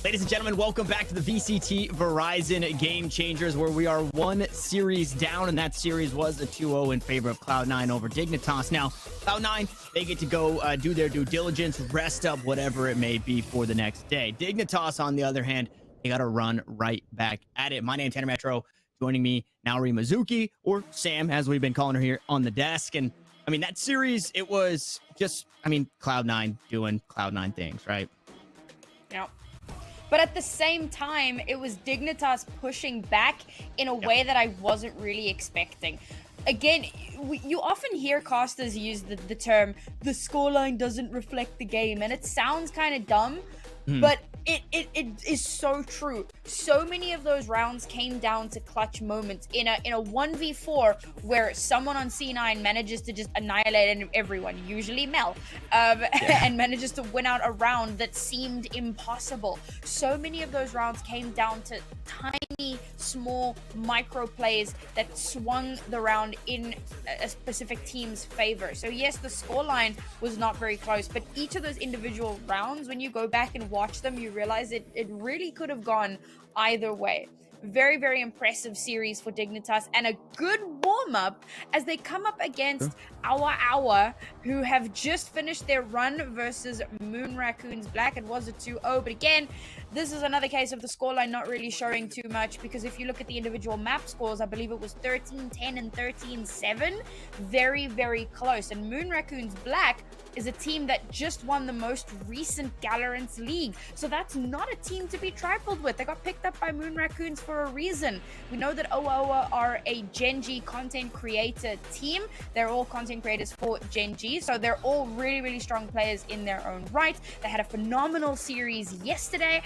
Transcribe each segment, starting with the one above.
Ladies and gentlemen, welcome back to the VCT Verizon Game Changers, where we are one series down, and that series was a 2-0 in favor of Cloud9 over Dignitas. Now, Cloud9, they get to go do their due diligence, rest up, whatever it may be for the next day. Dignitas, on the other hand, they got to run right back at it. My name's Tanner Metro. Joining me, Naori Mizuki, or Sam, as we've been calling her here on the desk. And, I mean, that series, it was just, Cloud9 doing Cloud9 things, right? Yep. But at the same time, it was Dignitas pushing back in a way that I wasn't really expecting. Again, you often hear casters use the term, the scoreline doesn't reflect the game, and it sounds kind of dumb, but it is so true. So many of those rounds came down to clutch moments in a 1v4 where someone on C9 manages to just annihilate everyone, usually Mel, and manages to win out a round that seemed impossible. So many of those rounds came down to tiny, small micro plays that swung the round in a specific team's favor. So yes, the scoreline was not very close, but each of those individual rounds, when you go back and watch them, you realize it really could have gone either way. Very, very impressive series for Dignitas, and a good warm-up as they come up against OWA, who have just finished their run versus Moon Raccoons Black. It was a 2-0, but again, this is another case of the scoreline not really showing too much, because if you look at the individual map scores, I believe it was 13-10 and 13-7. Very, very close. And Moon Raccoons Black is a team that just won the most recent Valorant League. So that's not a team to be trifled with. They got picked up by Moon Raccoons for a reason. We know that OWA are a Gen G content creator team. They're all content creators for Gen G. So they're all really, really strong players in their own right. They had a phenomenal series yesterday.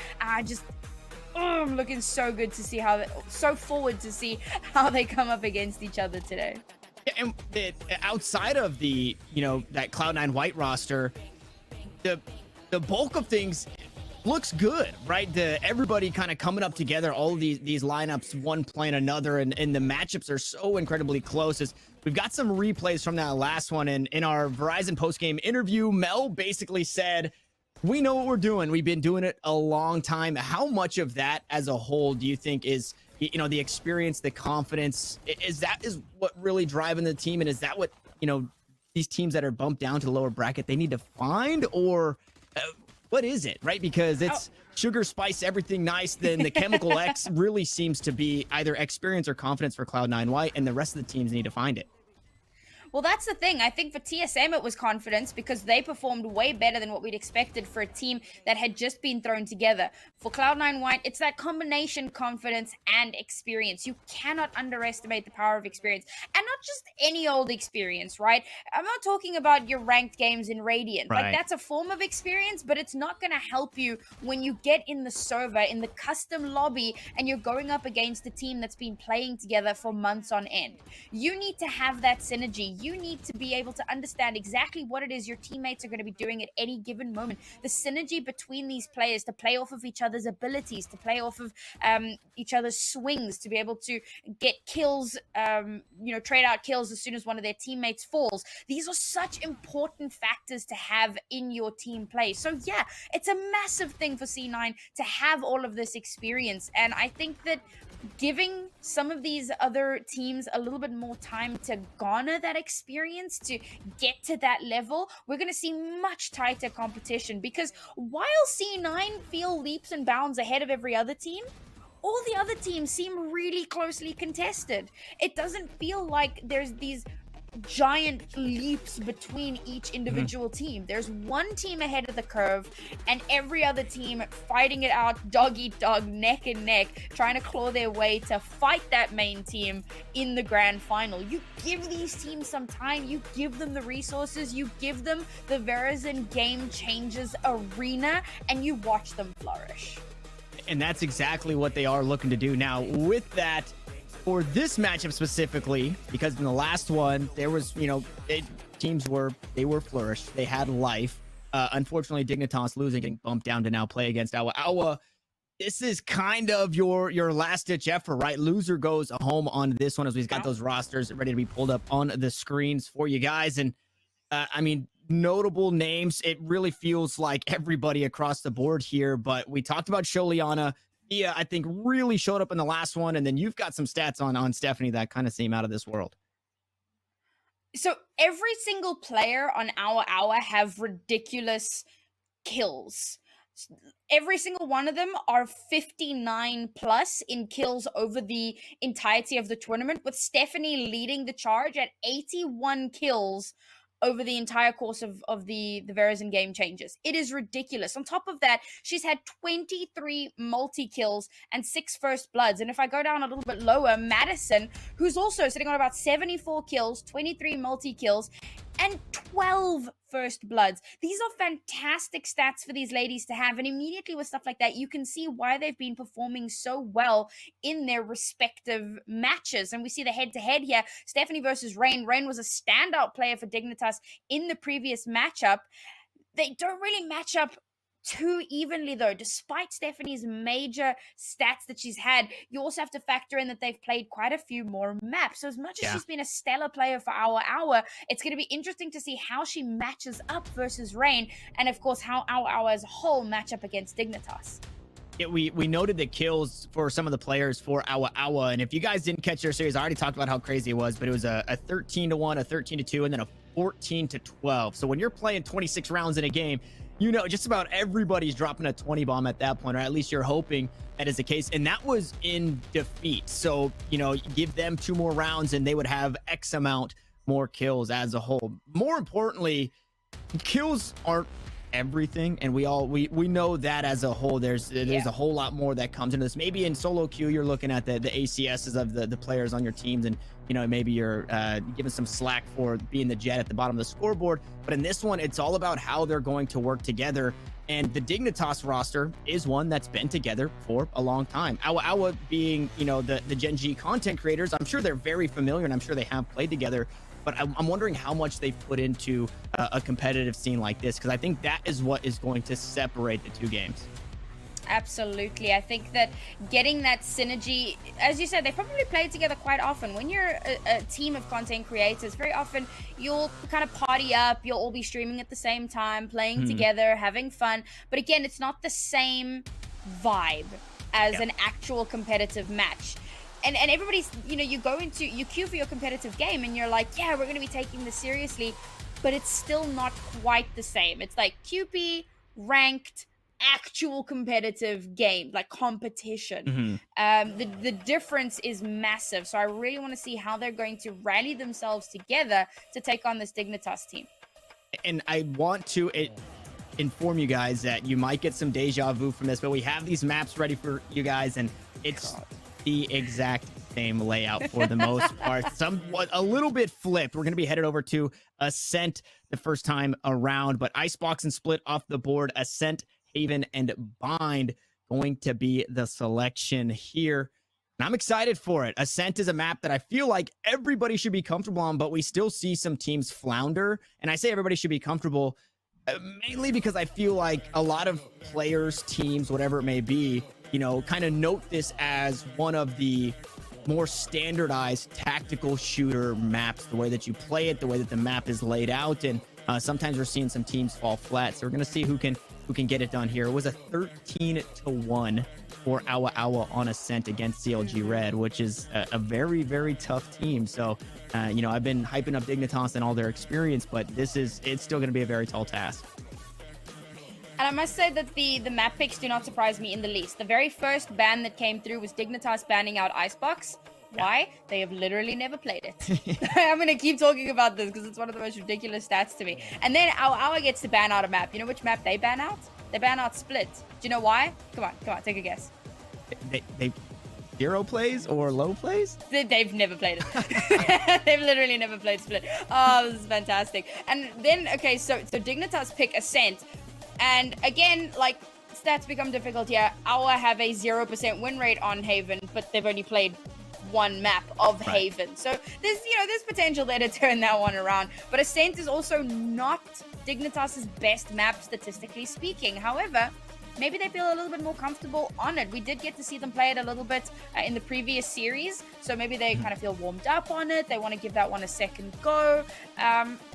I'm looking so good to see so forward to see how they come up against each other today. And outside of the, that Cloud9 white roster, the bulk of things looks good, right? Everybody kind of coming up together, all of these lineups, one playing another, and the matchups are so incredibly close. We've got some replays from that last one, and in our Verizon postgame interview, Mel basically said, we know what we're doing. We've been doing it a long time. How much of that as a whole do you think is, the experience, the confidence, is what really driving the team? And is that what, these teams that are bumped down to the lower bracket, they need to find? Or what is it, right? Because it's sugar, spice, everything nice. Then the chemical X really seems to be either experience or confidence for Cloud9 White, and the rest of the teams need to find it. Well, that's the thing. I think for TSM, it was confidence, because they performed way better than what we'd expected for a team that had just been thrown together. For Cloud9 White, it's that combination, confidence and experience. You cannot underestimate the power of experience, and not just any old experience, right? I'm not talking about your ranked games in Radiant. Right. Like, that's a form of experience, but it's not going to help you when you get in the server, in the custom lobby, and you're going up against a team that's been playing together for months on end. You need to have that synergy. You need to be able to understand exactly what it is your teammates are going to be doing at any given moment. The synergy between these players to play off of each other's abilities, to play off of each other's swings, to be able to get kills, trade out kills as soon as one of their teammates falls. These are such important factors to have in your team play. So yeah, it's a massive thing for C9 to have all of this experience. And I think that giving some of these other teams a little bit more time to garner that experience, to get to that level, we're going to see much tighter competition. Because while C9 feel leaps and bounds ahead of every other team, all the other teams seem really closely contested. It doesn't feel like there's these giant leaps between each individual team. There's one team ahead of the curve, and every other team fighting it out, dog eat dog, neck and neck, trying to claw their way to fight that main team in the grand final. You give these teams some time, you give them the resources, you give them the Verizon Game Changers arena, and you watch them flourish. And that's exactly what they are looking to do. Now, with that, for this matchup specifically, because in the last one, there was, teams were flourished. They had life. Unfortunately, Dignitas losing, getting bumped down to now play against OWA. OWA, this is kind of your last-ditch effort, right? Loser goes home on this one, as we've got those rosters ready to be pulled up on the screens for you guys. And, notable names. It really feels like everybody across the board here, but we talked about Sholiana. Thea, I think, really showed up in the last one, and then you've got some stats on Stephanie that kind of seem out of this world. So every single player on our hour have ridiculous kills. Every single one of them are 59 plus in kills over the entirety of the tournament, with Stephanie leading the charge at 81 kills over the entire course of the VALORANT Game Changers. It is ridiculous. On top of that, she's had 23 multi-kills and 6 first bloods. And if I go down a little bit lower, Madison, who's also sitting on about 74 kills, 23 multi-kills, and 12 first bloods. These are fantastic stats for these ladies to have. And immediately with stuff like that, you can see why they've been performing so well in their respective matches. And we see the head-to-head here. Stephanie versus Rain. Rain was a standout player for Dignitas in the previous matchup. They don't really match up too evenly though. Despite Stephanie's major stats that she's had, you also have to factor in that they've played quite a few more maps. So as much as she's been a stellar player for our hour, it's going to be interesting to see how she matches up versus Rain, and of course how our hour as a whole match up against Dignitas. Yeah, we noted the kills for some of the players for our hour, and if you guys didn't catch their series, I already talked about how crazy it was, but it was a 13-1, a 13-2, and then a 14-12. So when you're playing 26 rounds in a game, you know, just about everybody's dropping a 20 bomb at that point, or at least you're hoping that is the case. And that was in defeat. So, you know, give them 2 more rounds and they would have X amount more kills as a whole. More importantly, kills aren't everything, and we know that as a whole there's a whole lot more that comes into this. Maybe in solo queue you're looking at the ACSs of the players on your teams, and you know, maybe you're giving some slack for being the jet at the bottom of the scoreboard, but in this one it's all about how they're going to work together. And the Dignitas roster is one that's been together for a long time. Awa being, you know, the Gen G content creators, I'm sure they're very familiar and I'm sure they have played together. But I'm wondering how much they've put into a competitive scene like this, because I think that is what is going to separate the 2 games. Absolutely. I think that getting that synergy, as you said, they probably play together quite often. When you're a team of content creators, very often you'll kind of party up, you'll all be streaming at the same time, playing together, having fun. But again, it's not the same vibe as an actual competitive match. And everybody's, you know, you queue for your competitive game and you're like, yeah, we're going to be taking this seriously, but it's still not quite the same. It's like QP, ranked, actual competitive game, like competition. The difference is massive. So I really want to see how they're going to rally themselves together to take on this Dignitas team. And I want to inform you guys that you might get some deja vu from this, but we have these maps ready for you guys, and it's the exact same layout for the most part. Somewhat a little bit flipped. We're going to be headed over to Ascent the first time around, but Icebox and Split off the board. Ascent, Haven, and Bind going to be the selection here. And I'm excited for it. Ascent is a map that I feel like everybody should be comfortable on, but we still see some teams flounder. And I say everybody should be comfortable mainly because I feel like a lot of players, teams, whatever it may be, you know, kind of note this as one of the more standardized tactical shooter maps, the way that you play it, the way that the map is laid out. And sometimes we're seeing some teams fall flat. So we're going to see who can get it done here. It was a 13-1 for Awa on Ascent against CLG Red, which is a very, very tough team. So, you know, I've been hyping up Dignitas and all their experience, but it's still going to be a very tall task. And I must say that the map picks do not surprise me in the least. The very first ban that came through was Dignitas banning out Icebox. Why? They have literally never played it. I'm going to keep talking about this because it's one of the most ridiculous stats to me. And then our gets to ban out a map. You know which map they ban out? They ban out Split. Do you know why? Come on, take a guess. They zero plays or low plays? They've never played it. They've literally never played Split. Oh, this is fantastic. And then, okay, so Dignitas pick Ascent. And again, like, stats become difficult here. Our have a 0% win rate on Haven, but they've only played 1 map of Haven. So there's potential there to turn that one around. But Ascent is also not Dignitas's best map statistically speaking. However, maybe they feel a little bit more comfortable on it. We did get to see them play it a little bit in the previous series, so maybe they kind of feel warmed up on it. They want to give that one a second go.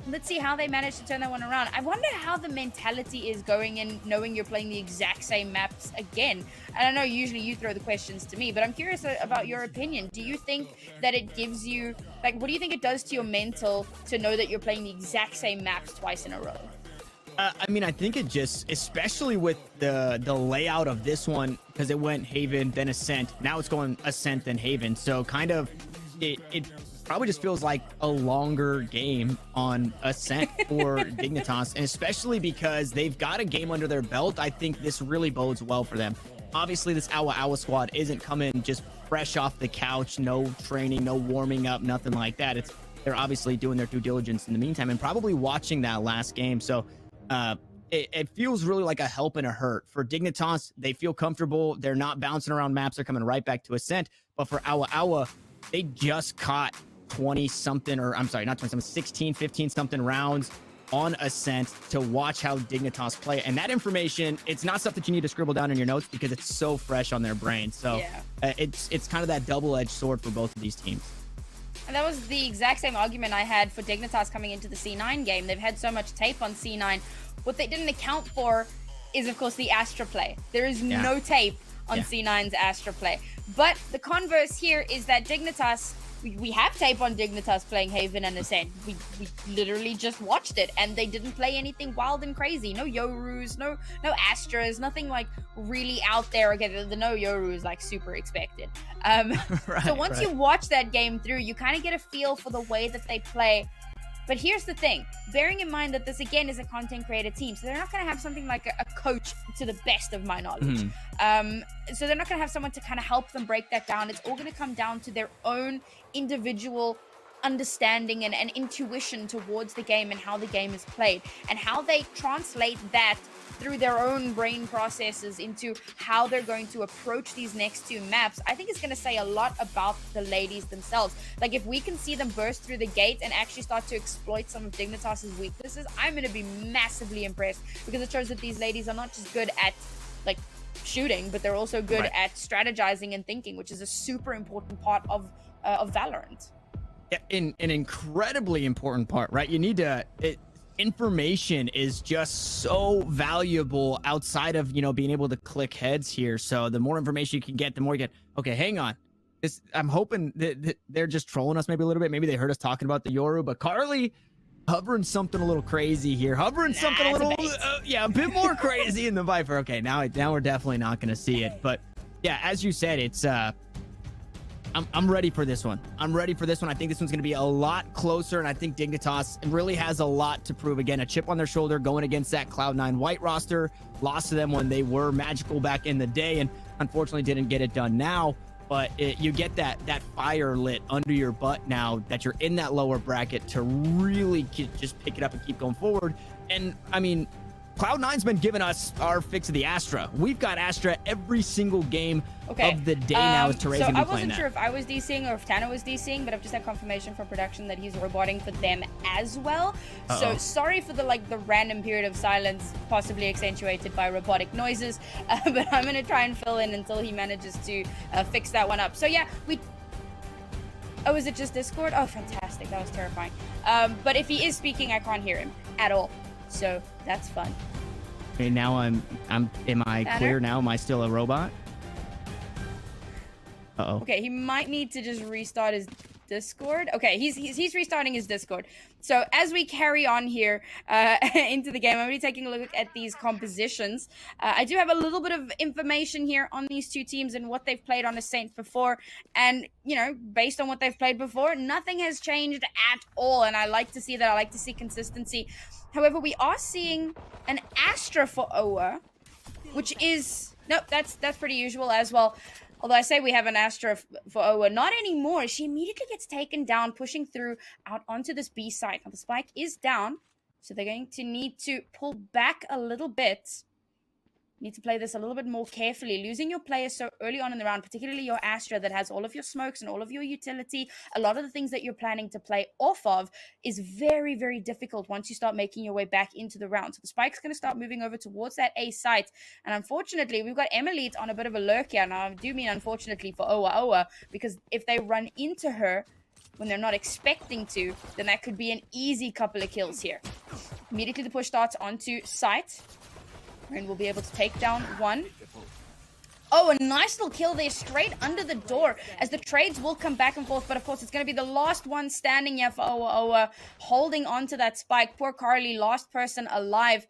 Let's see how they manage to turn that one around. I wonder how the mentality is going in, knowing you're playing the exact same maps again. And I know usually you throw the questions to me, but I'm curious about your opinion. Do you think that it gives you, like, what do you think it does to your mental to know that you're playing the exact same maps twice in a row? I mean, I think it just, especially with the layout of this one, because it went Haven, then Ascent. Now it's going Ascent, then Haven. So kind of, it probably just feels like a longer game on Ascent for Dignitas, and especially because they've got a game under their belt. I think this really bodes well for them. Obviously, this OWA squad isn't coming just fresh off the couch, no training, no warming up, nothing like that. They're obviously doing their due diligence in the meantime and probably watching that last game. So it feels really like a help and a hurt for Dignitas. They feel comfortable. They're not bouncing around maps. They're coming right back to Ascent. But for OWA, they just caught 20 something, or I'm sorry, not 20 something, 16, 15 something rounds on Ascent to watch how Dignitas play. And that information, it's not stuff that you need to scribble down in your notes because it's so fresh on their brain. So it's kind of that double-edged sword for both of these teams. And that was the exact same argument I had for Dignitas coming into the C9 game. They've had so much tape on C9. What they didn't account for is, of course, the Astra play. There is no tape on C9's Astra play. But the converse here is that Dignitas, we have tape on Dignitas playing Haven and Ascent. We literally just watched it, and they didn't play anything wild and crazy. No Yorus, no Astras, nothing like really out there. Okay, the no Yoru is like super expected. So once you watch that game through, you kind of get a feel for the way that they play. But here's the thing, bearing in mind that this again is a content creator team, so they're not going to have something like a coach, to the best of my knowledge. So they're not going to have someone to kind of help them break that down. It's all going to come down to their own individual understanding and intuition towards the game and how the game is played, and how they translate that through their own brain processes into how they're going to approach these next two maps. I think it's going to say a lot about the ladies themselves. Like, if we can see them burst through the gate and actually start to exploit some of Dignitas's weaknesses, I'm going to be massively impressed, because it shows that these ladies are not just good at like shooting, but they're also good at strategizing and thinking, which is a super important part of Valorant. Yeah, an incredibly important part, right? You need to, information is just so valuable outside of, being able to click heads here. So the more information you can get, the more you get, okay, hang on. I'm hoping that they're just trolling us maybe a little bit. Maybe they heard us talking about the Yoru, but Carly hovering something a little crazy here. Hovering something a little, a bit more crazy in the Viper. Okay, now we're definitely not going to see it. But yeah, as you said, it's, I'm ready for this one. I think this one's going to be a lot closer, and I think Dignitas really has a lot to prove. Again, a chip on their shoulder going against that Cloud9 white roster. Lost to them when they were magical back in the day, and unfortunately didn't get it done now. But you get that fire lit under your butt now that you're in that lower bracket to really just pick it up and keep going forward. And, I mean, Cloud9's been giving us our fix of the Astra. We've got Astra every single game of the day now. Is Therese so gonna I be playing wasn't that? sure if I was DCing or if Tana was DCing, but I've just had confirmation from production that he's roboting for them as well. So sorry for the random period of silence, possibly accentuated by robotic noises, but I'm gonna try and fill in until he manages to fix that one up. So yeah, oh, is it just Discord? Oh, fantastic, that was terrifying. But if he is speaking, I can't hear him at all. So that's fun. Okay, now am I clear now? Am I still a robot? Okay, he might need to just restart his Discord. Okay, he's restarting his Discord. So as we carry on here into the game, I'm going to be taking a look at these compositions. I do have a little bit of information here on these two teams and what they've played on Ascent before. And, based on what they've played before, nothing has changed at all. And I like to see that. I like to see consistency. However, we are seeing an Astra for OWA, which is... Nope, that's pretty usual as well. Although I say we have an Astra for OWA, not anymore. She immediately gets taken down, pushing through out onto this B site. Now the spike is down, so they're going to need to pull back a little bit. Need to play this a little bit more carefully. Losing your players so early on in the round, particularly your Astra that has all of your smokes and all of your utility, a lot of the things that you're planning to play off of is very, very difficult once you start making your way back into the round. So the spike's going to start moving over towards that A site. And unfortunately, we've got Emily on a bit of a lurk here. Now, I do mean unfortunately for OWA, because if they run into her when they're not expecting to, then that could be an easy couple of kills here. Immediately the push starts onto site. And we'll be able to take down one. Oh, a nice little kill there straight under the door as the trades will come back and forth. But of course, it's going to be the last one standing here for OWA, holding on to that spike. Poor Carly, last person alive.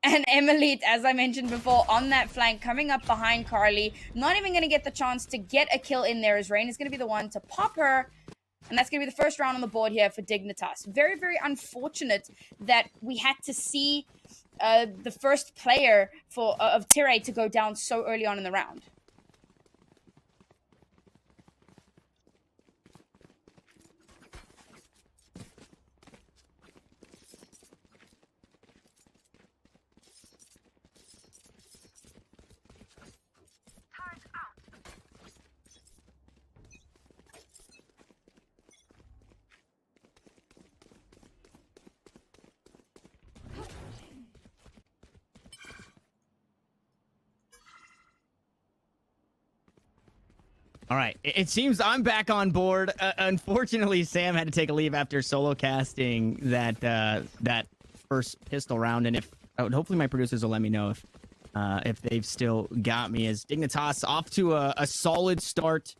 And Emily, as I mentioned before, on that flank, coming up behind Carly. Not even going to get the chance to get a kill in there as Rain is going to be the one to pop her. And that's going to be the first round on the board here for Dignitas. Very, very unfortunate that we had to see the first player of Tire to go down so early on in the round. All right, it seems I'm back on board. Unfortunately, Sam had to take a leave after solo casting that first pistol round, and hopefully my producers will let me know if they've still got me. As Dignitas off to a solid start,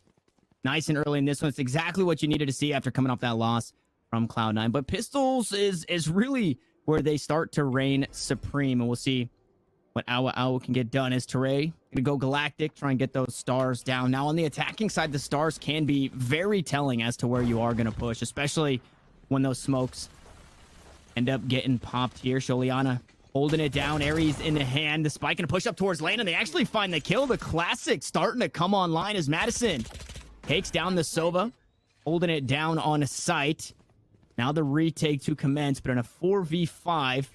nice and early in this one. It's exactly what you needed to see after coming off that loss from Cloud9. But pistols is really where they start to reign supreme, and we'll see what OWA can get done. As Teray gonna go galactic, try and get those stars down. Now on the attacking side, the stars can be very telling as to where you are gonna push, especially when those smokes end up getting popped here. Sholiana holding it down, Ares in the hand, the spike gonna push up towards lane, and they actually find the kill. The classic starting to come online as Madison takes down the Sova, holding it down on a site. Now the retake to commence, but in a 4v5,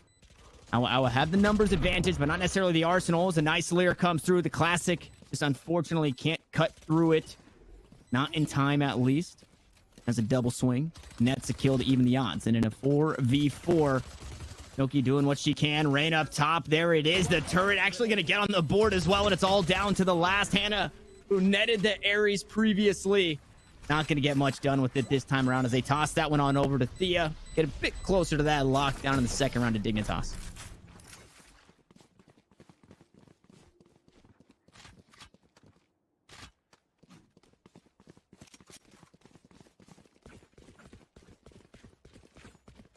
OWA have the numbers advantage, but not necessarily the arsenals. A nice Leer comes through. The classic just unfortunately can't cut through it. Not in time, at least. Has a double swing. Nets a kill to even the odds. And in a 4v4, Noki doing what she can. Rain up top. There it is. The turret actually going to get on the board as well, and it's all down to the last. Hannah, who netted the Ares previously, not going to get much done with it this time around as they toss that one on over to Thea. Get a bit closer to that lockdown in the second round of Dignitas.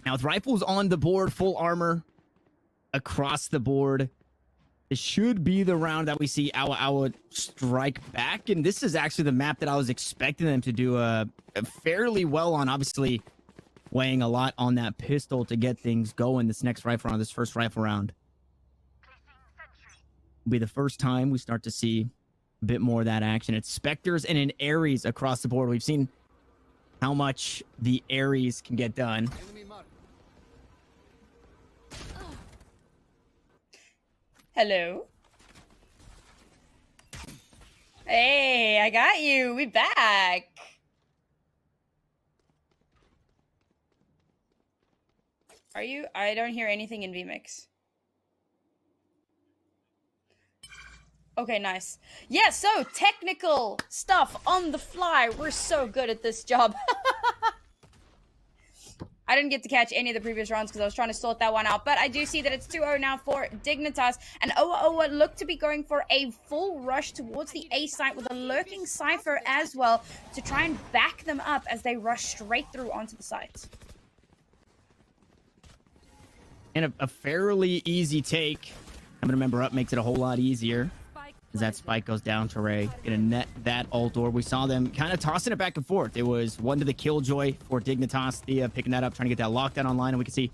Now, with rifles on the board, full armor across the board, this should be the round that we see OWA strike back. And this is actually the map that I was expecting them to do fairly well on. Obviously, weighing a lot on that pistol to get things going this next rifle round, this first rifle round. Will be the first time we start to see a bit more of that action. It's Spectres and an Ares across the board. We've seen how much the Ares can get done. Hello. Hey, I got you. We back. Are you? I don't hear anything in VMix. Okay, nice. Yeah, so technical stuff on the fly. We're so good at this job. I didn't get to catch any of the previous rounds because I was trying to sort that one out. But I do see that it's 2-0 now for Dignitas. And OWA look to be going for a full rush towards the A site with a lurking Cypher as well to try and back them up as they rush straight through onto the site. And a fairly easy take. Having a member up makes it a whole lot easier. As that spike goes down to Ray. Gonna net that ult orb. We saw them kind of tossing it back and forth. It was one to the Killjoy for Dignitas. Thea picking that up, trying to get that lockdown online. And we can see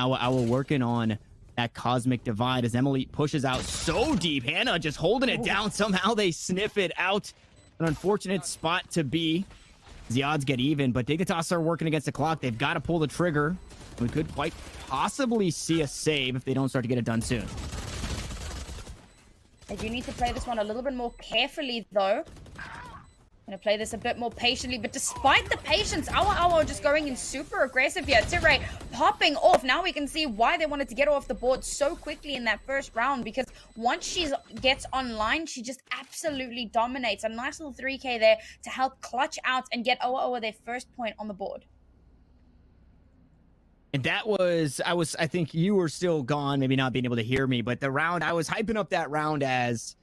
OWA working on that cosmic divide as Emily pushes out so deep. Hannah just holding it down. Somehow they sniff it out. An unfortunate spot to be. The odds get even, but Dignitas are working against the clock. They've got to pull the trigger. We could quite possibly see a save if they don't start to get it done soon. They do need to play this one a little bit more carefully, though. Gonna play this a bit more patiently, but despite the patience, OWA just going in super aggressive here. Tirray popping off. Now we can see why they wanted to get off the board so quickly in that first round, because once she gets online, she just absolutely dominates. A nice little 3K there to help clutch out and get OWA their first point on the board. And that was, I think you were still gone, maybe not being able to hear me, but the round, I was hyping up that round as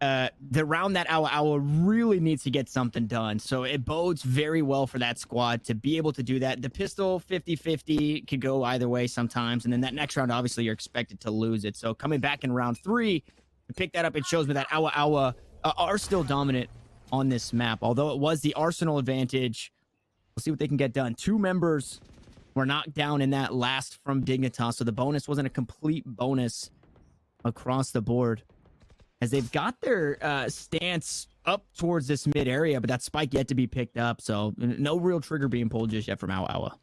the round that OWA really needs to get something done. So it bodes very well for that squad to be able to do that. The pistol 50-50 could go either way sometimes. And then that next round, obviously, you're expected to lose it. So coming back in round 3 to pick that up, it shows me that OWA are still dominant on this map. Although it was the Arsenal advantage, we'll see what they can get done. 2 members were knocked down in that last from Dignitas. So the bonus wasn't a complete bonus across the board, as they've got their stance up towards this mid area, but that spike yet to be picked up. So no real trigger being pulled just yet from OWA.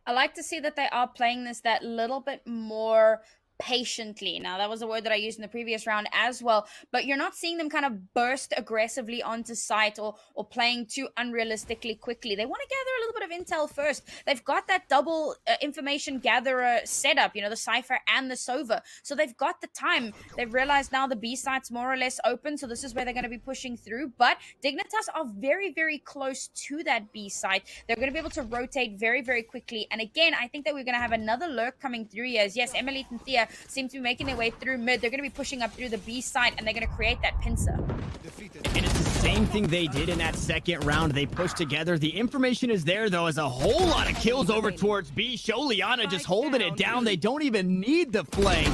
I like to see that they are playing this that little bit more patiently. Now, that was a word that I used in the previous round as well, but you're not seeing them kind of burst aggressively onto site or playing too unrealistically quickly. They want to gather a little bit of intel first. They've got that double information gatherer setup, you know, the Cypher and the Sova. So they've got the time. They've realized now the B site's more or less open, so this is where they're going to be pushing through. But Dignitas are very, very close to that B site. They're going to be able to rotate very, very quickly. And again, I think that we're going to have another lurk coming through here. As yes, Emily and Thea seem to be making their way through mid. They're going to be pushing up through the B site, and they're going to create that pincer. And it's the same thing they did in that second round. They pushed together. The information is there, though, as a whole lot of kills over towards B. Sholiana just holding it down. They don't even need the flame.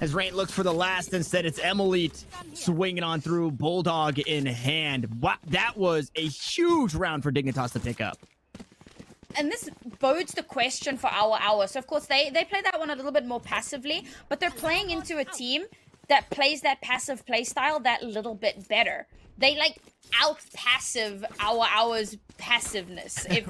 As Rain looks for the last, instead it's Emily swinging on through, Bulldog in hand. Wow, that was a huge round for Dignitas to pick up. And this bodes the question for OWA. So, of course, they play that one a little bit more passively, but they're playing into a team that plays that passive play style that little bit better. They, like, out-passive OWA's passiveness, if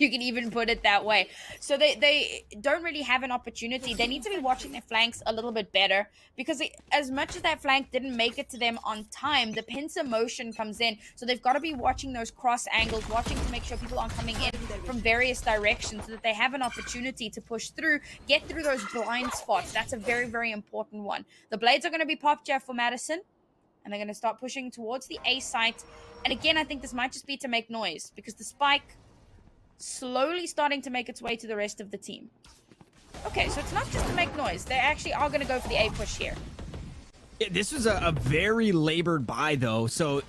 you can even put it that way. So they don't really have an opportunity. They need to be watching their flanks a little bit better, because as much as that flank didn't make it to them on time, the pincer motion comes in. So they've got to be watching those cross angles, watching to make sure people aren't coming in from various directions, so that they have an opportunity to push through, get through those blind spots. That's a very, very important one. The blades are going to be popped here for Madison, and they're going to start pushing towards the A site. And again, I think this might just be to make noise, because the spike slowly starting to make its way to the rest of the team. Okay, so it's not just to make noise. They actually are going to go for the A push here. Yeah, this was a very labored buy, though. So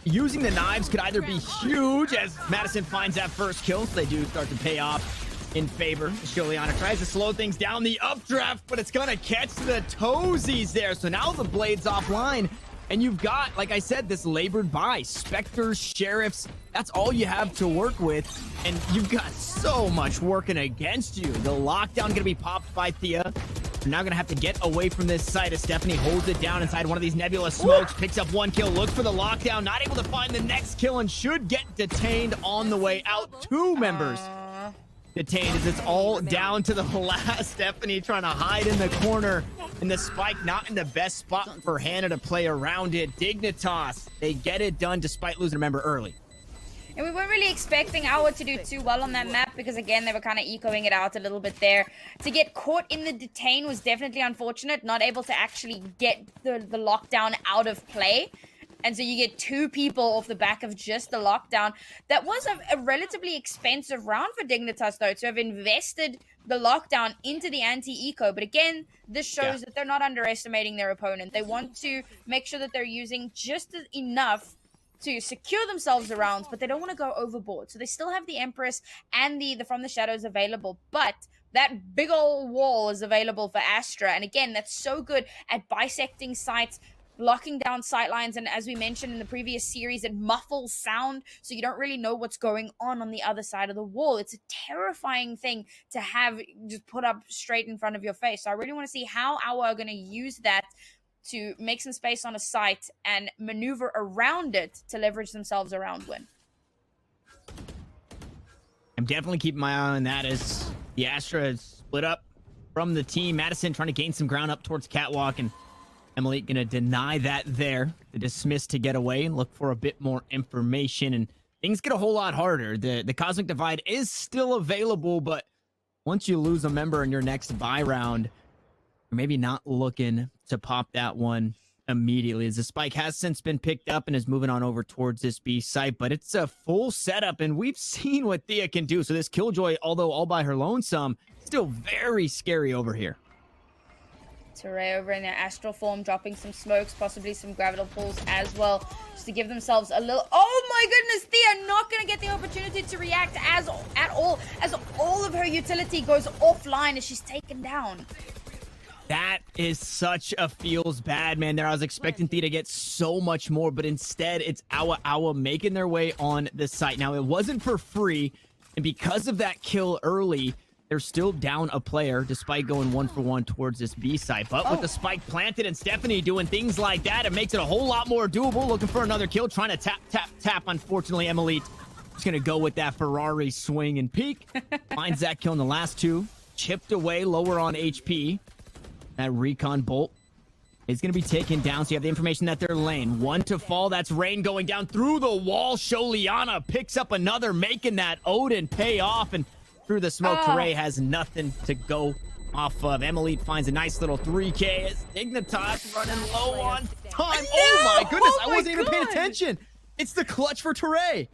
using the knives could either be huge, as Madison finds that first kill. So they do start to pay off in favor. Sholiana tries to slow things down the updraft, but it's going to catch the toesies there. So now the blade's offline. And you've got, like I said, this labored buy. Spectres, Sheriffs, that's all you have to work with. And you've got so much working against you. The lockdown going to be popped by Thea. You're now going to have to get away from this site as Stephanie holds it down inside one of these nebula smokes. Picks up 1 kill, looks for the lockdown, not able to find the next kill, and should get detained on the way out. 2 members detained, as it's all down to the last. Stephanie trying to hide in the corner, and the spike not in the best spot for Hannah to play around it. Dignitas, they get it done despite losing a member early. And we weren't really expecting OWA to do too well on that map, because again, they were kind of ecoing it out a little bit there. To get caught in the detain was definitely unfortunate, not able to actually get the lockdown out of play. And so you get 2 people off the back of just the lockdown. That was a relatively expensive round for Dignitas, though, to have invested the lockdown into the anti-eco. But again, this shows that they're not underestimating their opponent. They want to make sure that they're using just enough to secure themselves around, but they don't want to go overboard. So they still have the Empress and the From the Shadows available, but that big old wall is available for Astra. And again, that's so good at bisecting sites, locking down sight lines, and as we mentioned in the previous series, it muffles sound, so you don't really know what's going on the other side of the wall. It's a terrifying thing to have just put up straight in front of your face. So I really want to see how OWA are going to use that to make some space on a site and maneuver around it to leverage themselves around win. I'm definitely keeping my eye on that, as the Astra is split up from the team. Madison trying to gain some ground up towards Catwalk, and Emily gonna deny that there. To dismiss to get away and look for a bit more information, and things get a whole lot harder. The Cosmic Divide is still available, but once you lose a member in your next buy round, you're maybe not looking to pop that one immediately, as the spike has since been picked up and is moving on over towards this B site. But it's a full setup, and we've seen what Thea can do. So this Killjoy, although all by her lonesome, still very scary over here. Teray over in their astral form, dropping some smokes, possibly some gravital pulls as well, just to give themselves a little... Oh my goodness, Thea not going to get the opportunity to react at all, as all of her utility goes offline as she's taken down. That is such a feels bad, man. There, I was expecting Thea to get so much more, but instead it's OWA making their way on the site. Now, it wasn't for free, and because of that kill early, they're still down a player despite going 1-for-1 towards this B site. But with the spike planted and Stephanie doing things like that, it makes it a whole lot more doable. Looking for another kill, trying to tap. Unfortunately, Emily is going to go with that Ferrari swing and peek. Finds that kill in the last two. Chipped away, lower on HP. That recon bolt is going to be taken down. So you have the information that they're lane. One to fall. That's Rain going down through the wall. Sholiana picks up another, making that Odin pay off. And through the smoke, Teray has nothing to go off of. Emily finds a nice little 3K as Dignitas running low on time. No! Oh my goodness, I Oh my wasn't even paying God. attention. It's the clutch for Teray.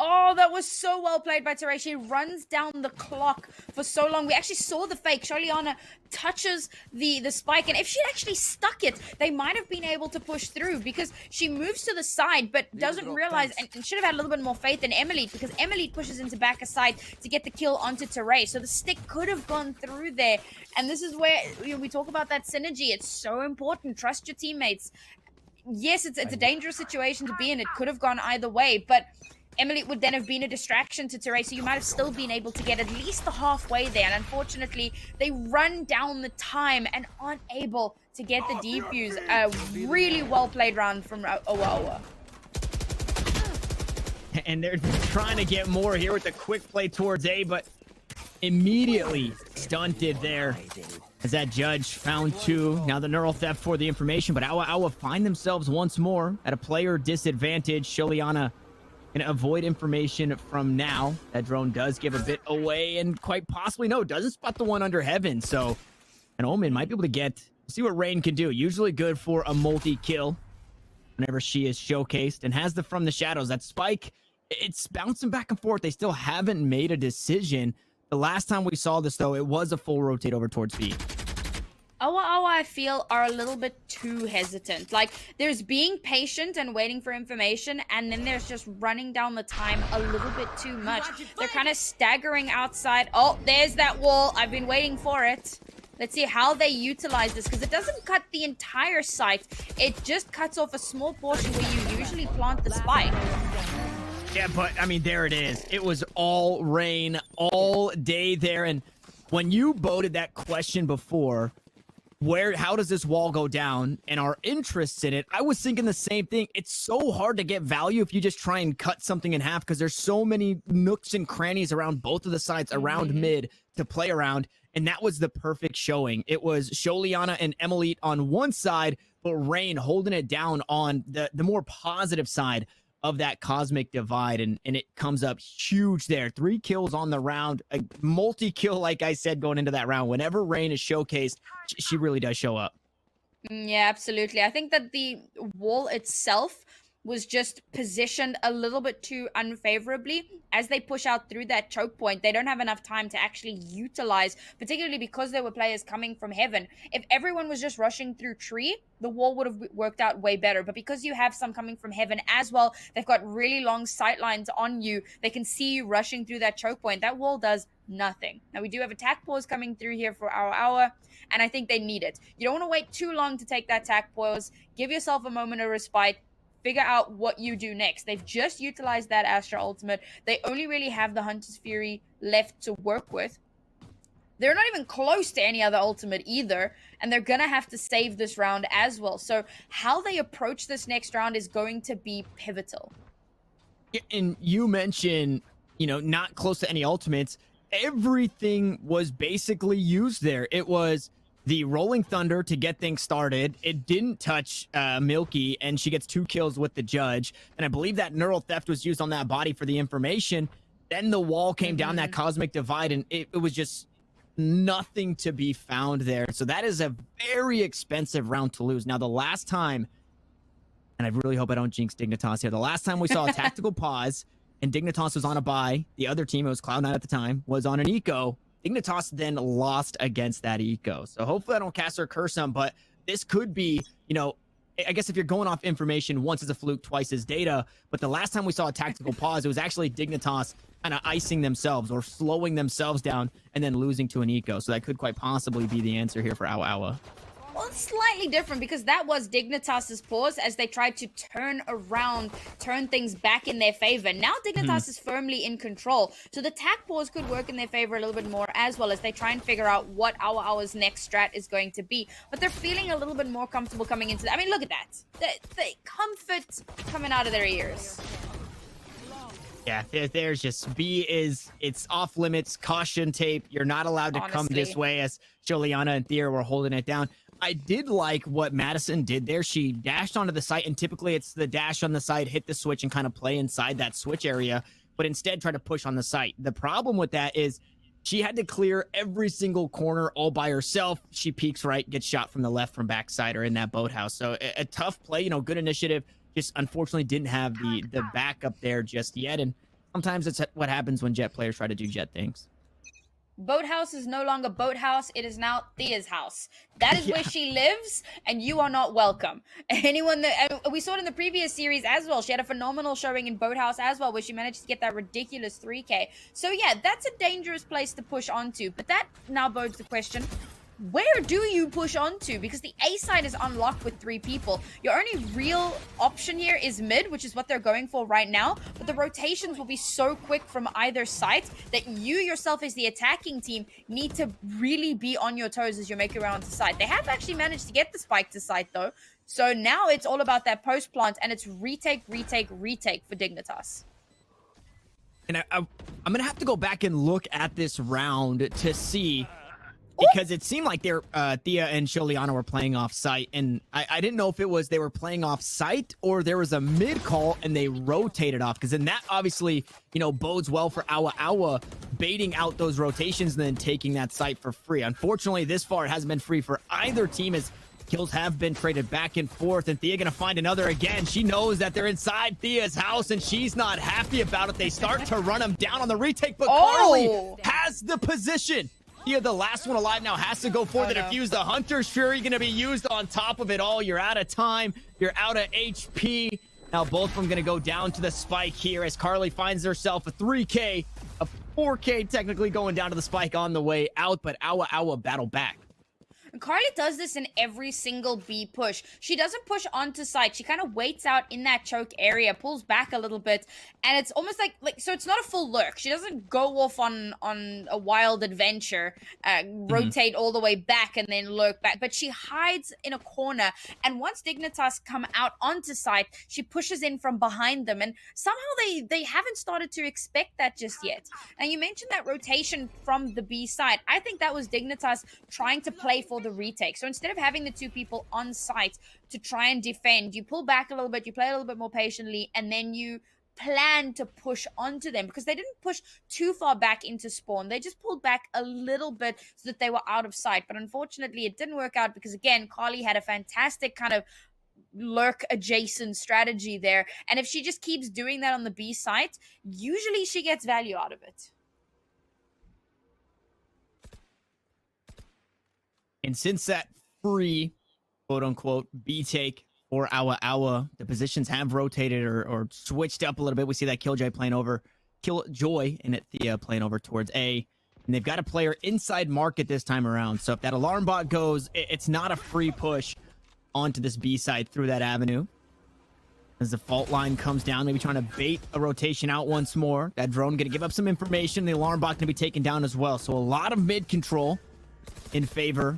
Oh, that was so well played by Teray. She runs down the clock for so long. We actually saw the fake. Sholiana touches the spike, and if she'd actually stuck it, they might have been able to push through, because she moves to the side but doesn't realize, and should have had a little bit more faith in Emily, because Emily pushes into back aside to get the kill onto Teray. So the stick could have gone through there, and this is where we talk about that synergy. It's so important. Trust your teammates. Yes, it's a dangerous situation to be in. It could have gone either way, but Emily would then have been a distraction to Teray, so you might have still been able to get at least the halfway there. And unfortunately, they run down the time and aren't able to get the defuse. A really well played round from OWA. And they're trying to get more here with the quick play towards A, but immediately stunted there as that judge found two. Now the neural theft for the information, but OWA find themselves once more at a player disadvantage. Sholiana gonna avoid information from now. That drone does give a bit away, and quite possibly, no, doesn't spot the one under heaven. So an Omen might be able to see what Rain can do. Usually good for a multi-kill whenever she is showcased, and has the from the shadows. That spike, it's bouncing back and forth. They still haven't made a decision. The last time we saw this, though, it was a full rotate over towards B. OWA, I feel, are a little bit too hesitant. Like, there's being patient and waiting for information, and then there's just running down the time a little bit too much. They're kind of staggering outside. Oh, there's that wall. I've been waiting for it. Let's see how they utilize this, because it doesn't cut the entire site. It just cuts off a small portion where you usually plant the spike. Yeah, but, I mean, there it is. It was all Rain all day there, and when you voted that question before, how does this wall go down, and our interests in it, I was thinking the same thing. It's so hard to get value if you just try and cut something in half, because there's so many nooks and crannies around both of the sides, around mid, to play around, and that was the perfect showing. It was Sholiana and Emily on one side, but Rain holding it down on the more positive side of that Cosmic Divide, and it comes up huge there. 3 kills on the round, a multi-kill, like I said, going into that round. Whenever Rain is showcased, she really does show up. Yeah, absolutely. I think that the wall itself was just positioned a little bit too unfavorably. As they push out through that choke point, they don't have enough time to actually utilize, particularly because there were players coming from heaven. If everyone was just rushing through tree, the wall would have worked out way better. But because you have some coming from heaven as well, they've got really long sight lines on you. They can see you rushing through that choke point. That wall does nothing. Now, we do have attack pause coming through here for our hour, and I think they need it. You don't want to wait too long to take that attack pause. Give yourself a moment of respite. Figure out what you do next. They've just utilized that Astra ultimate. They only really have the Hunter's Fury left to work with. They're not even close to any other ultimate either, and they're gonna have to save this round as well. So how they approach this next round is going to be pivotal. And you mentioned, not close to any ultimates. Everything was basically used there. It was the Rolling Thunder to get things started. It didn't touch Milky, and she gets 2 kills with the judge. And I believe that neural theft was used on that body for the information. Then the wall came down, that cosmic divide, and it was just nothing to be found there. So that is a very expensive round to lose. Now, the last time, and I really hope I don't jinx Dignitas here, the last time we saw a tactical pause and Dignitas was on a bye, the other team, it was Cloud9 at the time, was on an eco. Dignitas then lost against that eco. So hopefully I don't cast or curse them, but this could be, you know, I guess if you're going off information, once is a fluke, twice is data. But the last time we saw a tactical pause, it was actually Dignitas kind of icing themselves or slowing themselves down and then losing to an eco. So that could quite possibly be the answer here for OWA. Well, it's slightly different because that was Dignitas's pause as they tried to turn around, turn things back in their favor. Now Dignitas is firmly in control. So the tac pause could work in their favor a little bit more as well as they try and figure out what OWA's next strat is going to be. But they're feeling a little bit more comfortable coming into that. I mean, look at that. The comfort coming out of their ears. Yeah, there's just B is, it's off limits, caution tape. You're not allowed to come this way, as Juliana and Thea were holding it down. I did like what Madison did there. She dashed onto the site, and typically it's the dash on the side, hit the switch, and kind of play inside that switch area, but instead try to push on the site. The problem with that is she had to clear every single corner all by herself. She peeks right, gets shot from the left from backside or in that boathouse. So a tough play, you know, good initiative. Just unfortunately didn't have the backup there just yet. And sometimes it's what happens when Jet players try to do Jet things. Boathouse is no longer Boathouse. It is now Thea's house. That is where she lives, and you are not welcome. Anyone that we saw it in the previous series as well. She had a phenomenal showing in Boathouse as well, where she managed to get that ridiculous 3K. So yeah, that's a dangerous place to push onto. But that now bodes the question: where do you push onto? Because the A side is unlocked with 3 people. Your only real option here is mid, which is what they're going for right now. But the rotations will be so quick from either side that you yourself as the attacking team need to really be on your toes as you make your way onto site. They have actually managed to get the spike to site though. So now it's all about that post plant, and it's retake, retake, retake for Dignitas. And I'm going to have to go back and look at this round to see, because it seemed like they're Thea and Sholiana were playing off site, and I didn't know if it was they were playing off site or there was a mid call and they rotated off, because then that obviously, you know, bodes well for OWA baiting out those rotations and then taking that site for free. Unfortunately, this far it hasn't been free for either team, as kills have been traded back and forth, and Thea gonna find another again. She knows that they're inside Thea's house and she's not happy about it. They start to run him down on the retake, but Carly has the position. Thea, the last one alive now, has to go for the defuse. The Hunter's Fury going to be used on top of it all. You're out of time. You're out of HP. Now both of them going to go down to the spike here as Carly finds herself a 3K, a 4K technically going down to the spike on the way out, but OWA battle back. Carly does this in every single B push. She doesn't push onto site. She kind of waits out in that choke area, pulls back a little bit, and it's almost like so it's not a full lurk. She doesn't go off on a wild adventure, rotate all the way back and then lurk back, but she hides in a corner, and once Dignitas come out onto site, she pushes in from behind them, and somehow they haven't started to expect that just yet. And you mentioned that rotation from the B side. I think that was Dignitas trying to play for the retake. So instead of having the 2 people on site to try and defend, you pull back a little bit, you play a little bit more patiently, and then you plan to push onto them, because they didn't push too far back into spawn. They just pulled back a little bit so that they were out of sight. But unfortunately, it didn't work out because, again, Carly had a fantastic kind of lurk adjacent strategy there. And if she just keeps doing that on the B site, usually she gets value out of it. And since that free, quote-unquote, B-take for OWA, the positions have rotated or switched up a little bit. We see that Killjoy playing over, Killjoy and Thea playing over towards A. And they've got a player inside market this time around. So if that alarm bot goes, it's not a free push onto this B side through that avenue. As the fault line comes down, maybe trying to bait a rotation out once more. That drone going to give up some information. The alarm bot going to be taken down as well. So a lot of mid control in favor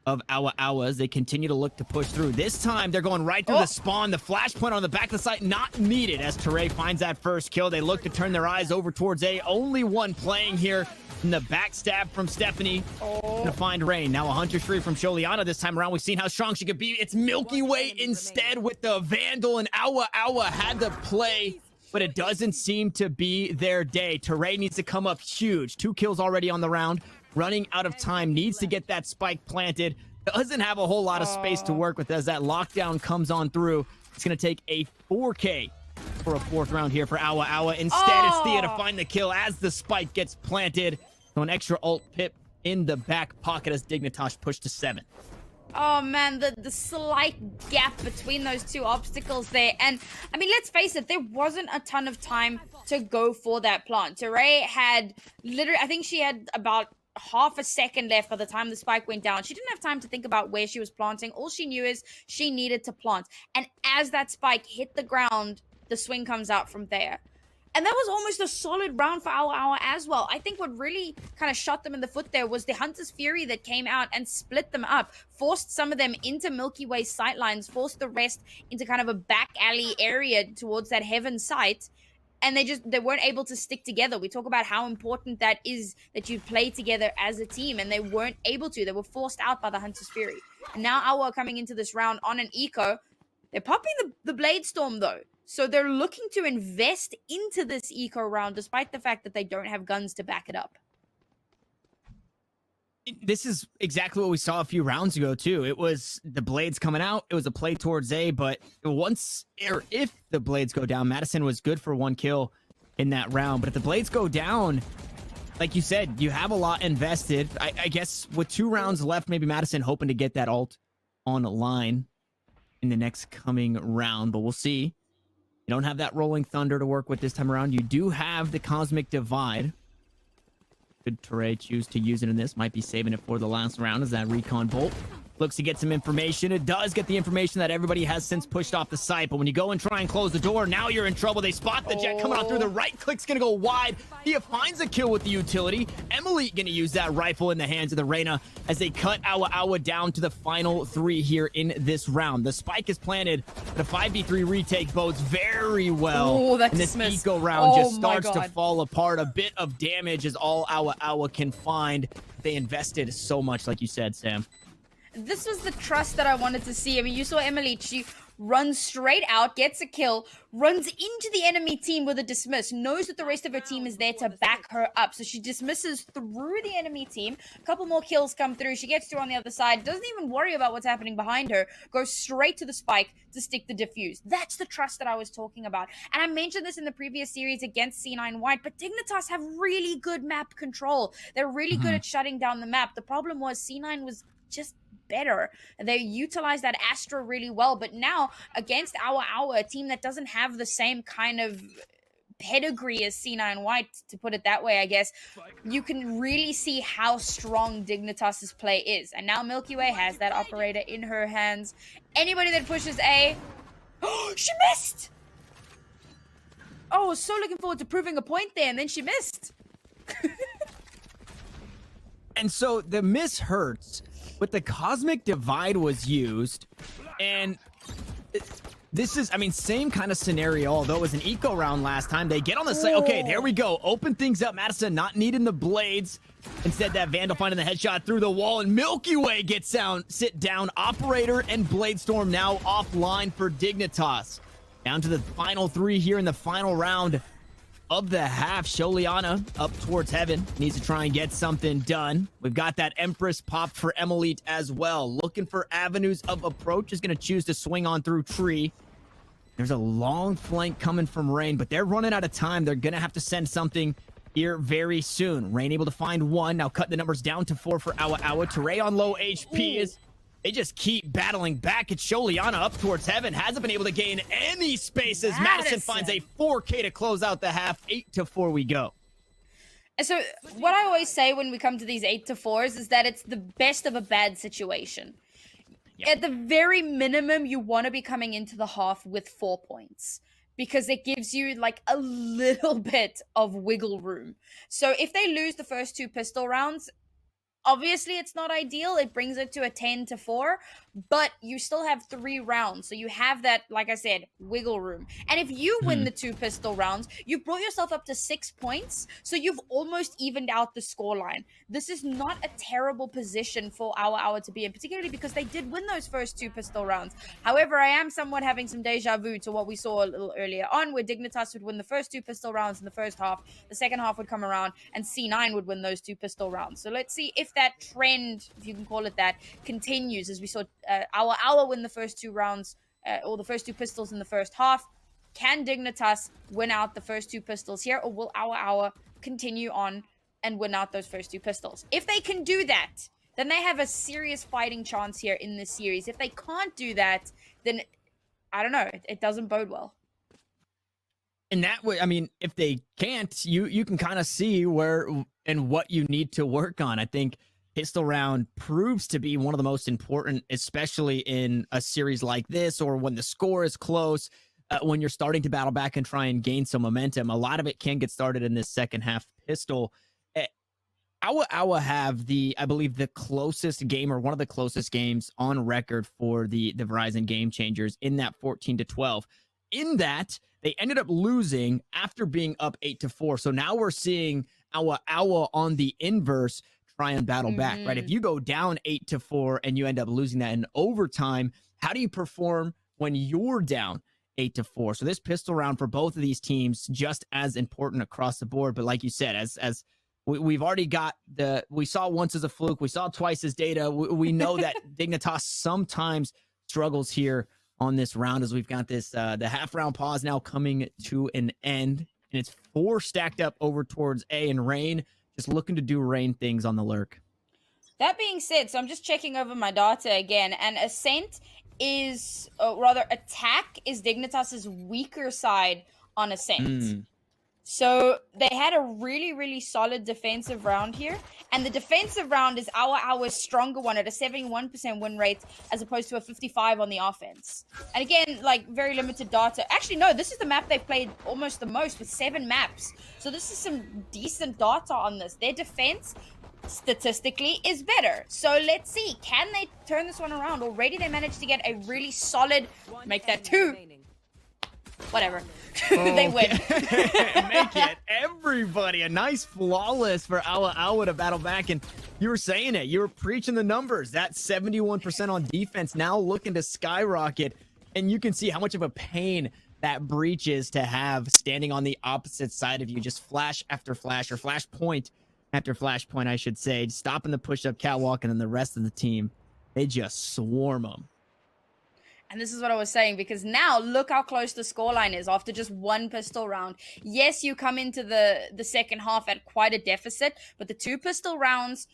of OWA as they continue to look to push through. This time, they're going right through the spawn. The flash point on the back of the site not needed as Teray finds that first kill. They look to turn their eyes over towards A. Only one playing here. And the backstab from Stephanie. Gonna find Rain. Now a Hunter Shri from Sholiana this time around. We've seen how strong she could be. It's Milky Way instead with the Vandal, and OWA had the play, but it doesn't seem to be their day. Teray needs to come up huge. 2 kills already on the round. Running out of time. Needs to get that spike planted. Doesn't have a whole lot of space to work with as that lockdown comes on through. It's gonna take a 4K for a 4th round here for OWA. Instead, it's Thea to find the kill as the spike gets planted. So an extra ult pip in the back pocket as Dignitas pushed to 7. Oh man, the slight gap between those 2 obstacles there. And I mean, let's face it, there wasn't a ton of time to go for that plant. Teray had literally, I think she had about half a second left by the time the spike went down. She didn't have time to think about where she was planting. All she knew is she needed to plant. And as that spike hit the ground, the swing comes out from there. And that was almost a solid round for OWA as well. I think what really kind of shot them in the foot there was the Hunter's Fury that came out and split them up, forced some of them into Milky Way sightlines, forced the rest into kind of a back alley area towards that Heaven site. And they weren't able to stick together. We talk about how important that is, that you play together as a team, and they weren't able to. They were forced out by the Hunter's Fury. And now OWA coming into this round on an eco. They're popping the Blade Storm though. So they're looking to invest into this eco round despite the fact that they don't have guns to back it up. This is exactly what we saw a few rounds ago too. It was the Blades coming out. It was a play towards A, but once or if the Blades go down, Madison was good for 1 kill in that round. But if the Blades go down, like you said, you have a lot invested. I guess with 2 rounds left, maybe Madison hoping to get that ult on the line in the next coming round, but we'll see. You don't have that Rolling Thunder to work with this time around. You do have the Cosmic Divide. Could Teray choose to use it in this? Might be saving it for the last round as that Recon Bolt looks to get some information. It does get the information that everybody has since pushed off the site, but when you go and try and close the door, now you're in trouble. They spot the jet coming out through. The right click's gonna go wide. Thea finds a kill with the utility. Emily gonna use that rifle in the hands of the Reyna as they cut OWA down to the final 3 here in this round. The spike is planted. The 5v3 retake bodes very well. Oh, that's and this dismissed. eco round just Oh my starts to God. fall apart. A bit of damage is all OWA can find. They invested so much, like you said, Sam. This was the trust that I wanted to see. I mean, you saw Emily, she runs straight out, gets a kill, runs into the enemy team with a dismiss, knows that the rest of her team is there to back her up. So she dismisses through the enemy team. A couple more kills come through. She gets through on the other side, doesn't even worry about what's happening behind her, goes straight to the spike to stick the defuse. That's the trust that I was talking about. And I mentioned this in the previous series against C9 White, but Dignitas have really good map control. They're really good at shutting down the map. The problem was C9 was just better. They utilized that Astra really well, but now against OWA, a team that doesn't have the same kind of pedigree as C9 White, to put it that way, I guess, you can really see how strong Dignitas's play is. And now Milky Way has that operator in her hands. Anybody that pushes A, oh, she missed! Oh, I was so looking forward to proving a point there, and then she missed. And so the miss hurts, but the Cosmic Divide was used, and this is, I mean, same kind of scenario, although it was an eco round last time. They get on the site. Okay, there we go. Open things up. Madison not needing the blades. Instead, that Vandal finding the headshot through the wall, and Milky Way gets down, sit down. Operator and Blade Storm now offline for Dignitas. Down to the final 3 here in the final round of the half. Sholiana up towards Heaven. Needs to try and get something done. We've got that Empress pop for Emily as well. Looking for avenues of approach. Is going to choose to swing on through tree. There's a long flank coming from Rain, but they're running out of time. They're going to have to send something here very soon. Rain able to find 1. Now cut the numbers down to 4 for OWA. Teray on low HP is... They just keep battling back. It's Sholiana up towards Heaven. Hasn't been able to gain any spaces. Madison finds a 4K to close out the half. 8-4 we go. And so what I always say when we come to these 8-4s is that it's the best of a bad situation. Yep. At the very minimum, you want to be coming into the half with 4 points, because it gives you like a little bit of wiggle room. So if they lose the first 2 pistol rounds, Obviously, it's not ideal. It brings it to a 10-4, but you still have 3 rounds. So you have that, like I said, wiggle room. And if you win the 2 pistol rounds, you've brought yourself up to 6 points. So you've almost evened out the scoreline. This is not a terrible position for our to be in, particularly because they did win those first 2 pistol rounds. However, I am somewhat having some deja vu to what we saw a little earlier on, where Dignitas would win the first 2 pistol rounds in the first half. The second half would come around, and C9 would win those 2 pistol rounds. So let's see if that trend, if you can call it that, continues, as we saw our win the first 2 rounds, or the first 2 pistols in the first half. Can Dignitas win out the first 2 pistols here, or will our continue on and win out those first 2 pistols? If they can do that, then they have a serious fighting chance here in this series. If they can't do that, then I don't know. It doesn't bode well. And that way, I mean, if they can't, you can kind of see where and what you need to work on. I think pistol round proves to be one of the most important, especially in a series like this, or when the score is close, when you're starting to battle back and try and gain some momentum. A lot of it can get started in this second half pistol. OWA have I believe the closest game, or one of the closest games on record for the Verizon Game Changers, in that 14-12. In that, they ended up losing after being up 8-4. So now we're seeing OWA on the inverse try and battle back, right? If you go down 8-4 and you end up losing that in overtime, how do you perform when you're down 8-4? So this pistol round for both of these teams, just as important across the board. But like you said, as we've already got we saw once as a fluke, we saw twice as data. We know that Dignitas sometimes struggles here on this round, as we've got this the half round pause now coming to an end, and it's 4 stacked up over towards A, and Rain just looking to do Rain things on the lurk. That being said, so I'm just checking over my data again, and Ascent is, rather, Attack is Dignitas's weaker side on Ascent. So they had a really, really solid defensive round here. And the defensive round is our stronger one at a 71% win rate, as opposed to a 55 on the offense. And again, like, very limited data. Actually, no, this is the map they've played almost the most, with 7 maps. So this is some decent data on this. Their defense, statistically, is better. So let's see. Can they turn this one around? Already they managed to get a really solid, make that 2. Whatever. They win. Make it, everybody. A nice flawless for OWA to battle back. And you were saying it. You were preaching the numbers. That 71% on defense now looking to skyrocket. And you can see how much of a pain that breach is to have standing on the opposite side of you. Just flash after flash, or flash point after flash point, I should say. Stopping the push-up catwalk, and then the rest of the team, they just swarm them. And this is what I was saying, because now look how close the scoreline is after just 1 pistol round. Yes, you come into the second half at quite a deficit, but the 2 pistol rounds,